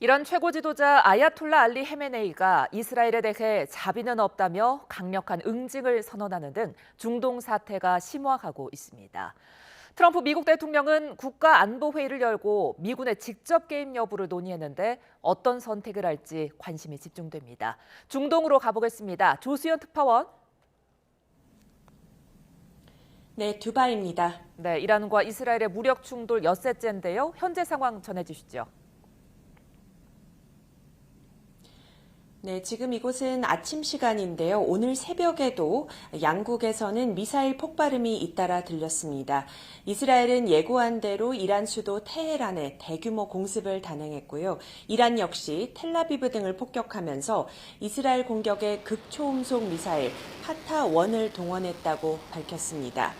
이란 최고 지도자 아야톨라 알리 헤메네이가 이스라엘에 대해 자비는 없다며 강력한 응징을 선언하는 등 중동 사태가 심화하고 있습니다. 트럼프 미국 대통령은 국가안보회의를 열고 미군의 직접 개입 여부를 논의했는데 어떤 선택을 할지 관심이 집중됩니다. 중동으로 가보겠습니다. 조수연 특파원. 네, 두바이입니다. 네, 이란과 이스라엘의 무력 충돌 엿새째인데요. 현재 상황 전해주시죠. 네, 지금 이곳은 아침 시간인데요. 오늘 새벽에도 양국에서는 미사일 폭발음이 잇따라 들렸습니다. 이스라엘은 예고한 대로 이란 수도 테헤란에 대규모 공습을 단행했고요. 이란 역시 텔라비브 등을 폭격하면서 이스라엘 공격에 극초음속 미사일 파타-1을 동원했다고 밝혔습니다.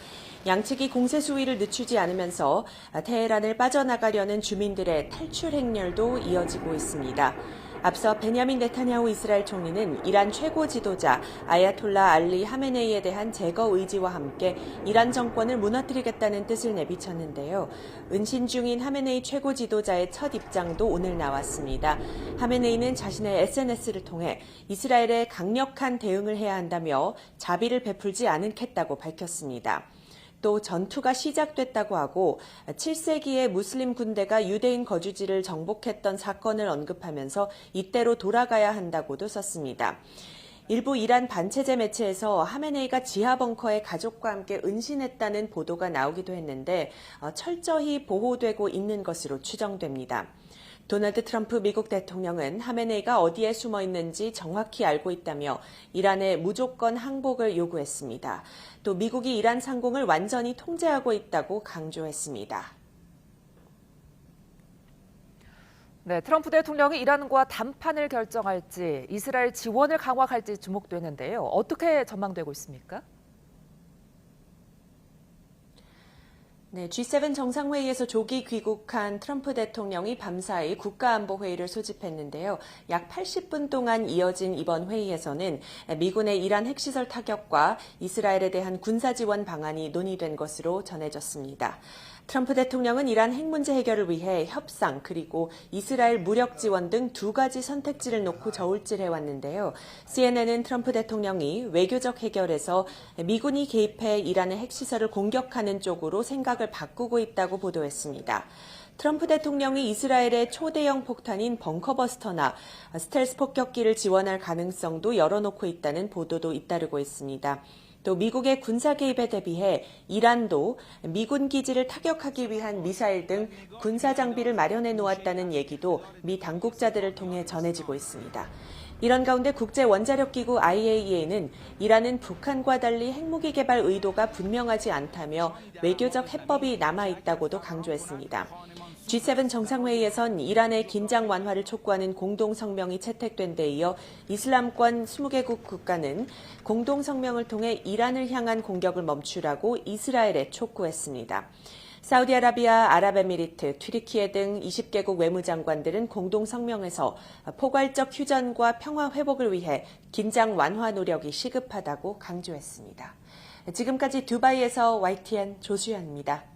양측이 공세 수위를 늦추지 않으면서 테헤란을 빠져나가려는 주민들의 탈출 행렬도 이어지고 있습니다. 앞서 베냐민 네타냐후 이스라엘 총리는 이란 최고 지도자 아야톨라 알리 하메네이에 대한 제거 의지와 함께 이란 정권을 무너뜨리겠다는 뜻을 내비쳤는데요. 은신 중인 하메네이 최고 지도자의 첫 입장도 오늘 나왔습니다. 하메네이는 자신의 SNS를 통해 이스라엘에 강력한 대응을 해야 한다며 자비를 베풀지 않겠다고 밝혔습니다. 또 전투가 시작됐다고 하고 7세기에 무슬림 군대가 유대인 거주지를 정복했던 사건을 언급하면서 이때로 돌아가야 한다고도 썼습니다. 일부 이란 반체제 매체에서 하메네이가 지하 벙커에 가족과 함께 은신했다는 보도가 나오기도 했는데 철저히 보호되고 있는 것으로 추정됩니다. 도널드 트럼프 미국 대통령은 하메네이가 어디에 숨어 있는지 정확히 알고 있다며 이란의 무조건 항복을 요구했습니다. 또 미국이 이란 상공을 완전히 통제하고 있다고 강조했습니다. 네, 트럼프 대통령이 이란과 담판을 결정할지 이스라엘 지원을 강화할지 주목되는데요. 어떻게 전망되고 있습니까? 네, G7 정상회의에서 조기 귀국한 트럼프 대통령이 밤사이 국가안보회의를 소집했는데요. 약 80분 동안 이어진 이번 회의에서는 미군의 이란 핵시설 타격과 이스라엘에 대한 군사지원 방안이 논의된 것으로 전해졌습니다. 트럼프 대통령은 이란 핵 문제 해결을 위해 협상 그리고 이스라엘 무력 지원 등 두 가지 선택지를 놓고 저울질해왔는데요. CNN은 트럼프 대통령이 외교적 해결에서 미군이 개입해 이란의 핵시설을 공격하는 쪽으로 생각을 바꾸고 있다고 보도했습니다. 트럼프 대통령이 이스라엘의 초대형 폭탄인 벙커버스터나 스텔스 폭격기를 지원할 가능성도 열어놓고 있다는 보도도 잇따르고 있습니다. 또 미국의 군사 개입에 대비해 이란도 미군 기지를 타격하기 위한 미사일 등 군사 장비를 마련해 놓았다는 얘기도 미 당국자들을 통해 전해지고 있습니다. 이런 가운데 국제원자력기구 IAEA는 이란은 북한과 달리 핵무기 개발 의도가 분명하지 않다며 외교적 해법이 남아있다고도 강조했습니다. G7 정상회의에선 이란의 긴장 완화를 촉구하는 공동성명이 채택된 데 이어 이슬람권 20개국 국가는 공동성명을 통해 이란을 향한 공격을 멈추라고 이스라엘에 촉구했습니다. 사우디아라비아, 아랍에미리트, 튀르키예 등 20개국 외무장관들은 공동성명에서 포괄적 휴전과 평화 회복을 위해 긴장 완화 노력이 시급하다고 강조했습니다. 지금까지 두바이에서 YTN 조수연입니다.